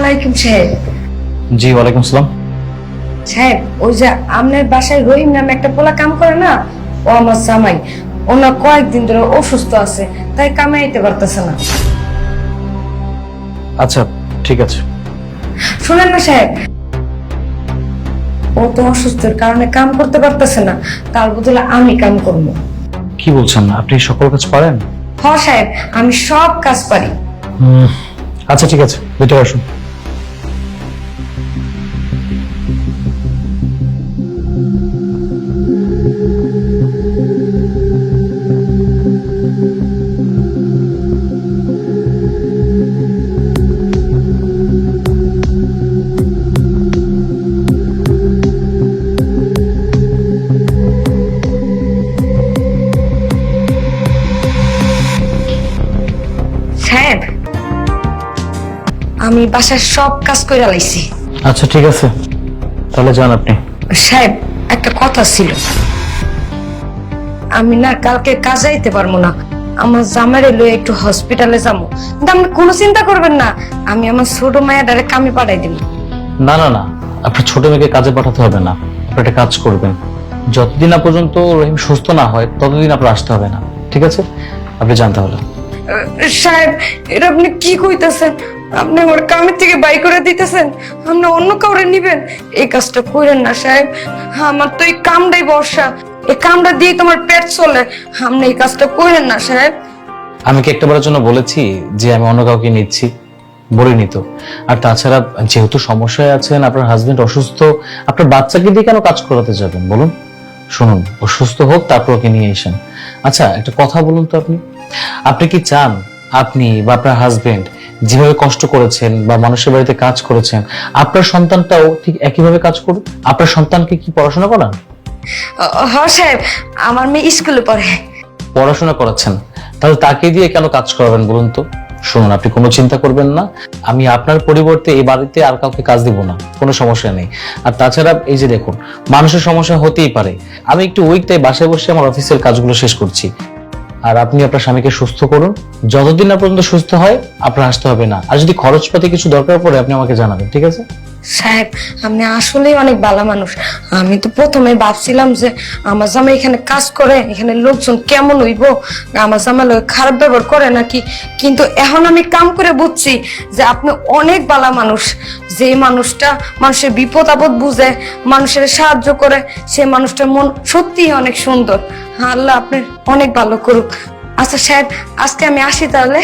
আলাইকুম সাহেব। জি ওয়ালাইকুম আসসালাম। সাহেব, ওই যে আপনার বাসায় রহিম নামে একটা পোলা কাম করে না, ও আমার জামাই। ওনার কয়েকদিন ধরে অসুস্থ আছে, তাই কামে আইতে পারতেছে না। আচ্ছা ঠিক আছে। শুনেন না সাহেব, ও তো অসুস্থের কারণে কাম করতে পারতেছে না, তার বদলে আমি কাম করবো। কি বলছেন, আপনি সকল কাজ পারেন? হ সাহেব, আমি সব কাজ পারি। আচ্ছা ঠিক আছে, ভিতরে আসুন। সাহেব, আমি বাসার সব কাজ করে লাইছি। আচ্ছা ঠিক আছে, তাহলে যান আপনি। সাহেব, একটা কথা ছিল। আমি না কালকে কাজে আইতে পারবো না, আমার জামাইরে লয়ে একটু হসপিটালে যাবো। কিন্তু আপনি কোনো চিন্তা করবেন না, আমি আমার ছোট মায়া ডাইরেক্ট কামে পাঠাই দিব। না না না, আপনার ছোট মেয়েকে কাজে পাঠাতে হবে না। আপনি একটা কাজ করবেন, যতদিন না পর্যন্ত রহিম সুস্থ না হয় ততদিন আপনার আসতে হবে না, ঠিক আছে? আপনি যান তাহলে। সাহেব, এটা আপনি কি কইতেছেন? আপনি আমার কামের থেকে বাই করে দিতেছেন, আপনি অন্য কাউরে নিবেন? এই কাজটা করেন না সাহেব, আমার তো এই কামটাই ভরসা, এই কামটা দিয়ে তোমার পেট চলে। আপনি এই কাজটা করেন না সাহেব। আমি কি একটাবারের জন্য বলেছি যে আমি অন্য কাউকে নিচ্ছি? বলিনি তো। আর তাছাড়া যেহেতু সমস্যায় আছেন, আপনার হাজবেন্ড অসুস্থ, আপনার বাচ্চাকে দিয়ে কেন কাজ করাতে যাবেন বলুন? শুনুন, অসুস্থ হোক, তারপর ওকে নিয়ে এসেন। আচ্ছা একটা কথা বলুন তো, আপনি কি চান আপনি বা আপনার হাজবেন্ড যেভাবে কষ্ট করেছেন বা মানুষের বাড়িতে কাজ করেছেন, আপনার সন্তানটাও ঠিক একইভাবে কাজ করুক? আপনার সন্তানকে কি পড়াশোনা করান? হ সাহেব, আমার মেয়ে স্কুলে পড়ে। পড়াশোনা করাচ্ছেন, তাহলে তাকে দিয়ে কেন কাজ করাবেন বলুন তো? শুনুন, আপনি কোনো চিন্তা করবেন না, আমি আপনার পরিবর্তে এই বাড়িতে আর কাউকে কাজ দিব না, কোনো সমস্যা নেই। আর তাছাড়া এই যে দেখুন, মানুষের সমস্যা হতেই পারে। আমি একটু উইক, তাই বাসায় বসে আমার অফিসের কাজগুলো শেষ করছি। আর আপনি আপনার স্বামীকে সুস্থ করুন, যতদিন না পর্যন্ত সুস্থ হয় আপনার আসতে হবে না। আর যদি খরচপাতি কিছু দরকার পড়ে আপনি আমাকে জানাবেন, ঠিক আছে? সাহেব, আপনি আসলেই অনেক ভালো মানুষ। আমি তো প্রথমে ভাবছিলাম যে আমার জামাই এখানে কাজ করে, এখানে লোকজন কেমন হইব, আমার জামাই লোক খারাপ ব্যবহার করে নাকি। কিন্তু এখন আমি কাম করে বুঝছি যে আপনি অনেক ভালো মানুষ। যে মানুষটা মানুষের বিপদ আপদ বুঝে, মানুষের সাহায্য করে, সেই মানুষটার মন সত্যিই অনেক সুন্দর। আল্লাহ আপনার অনেক ভালো করুক। আচ্ছা সাহেব, আজকে আমি আসি তাহলে।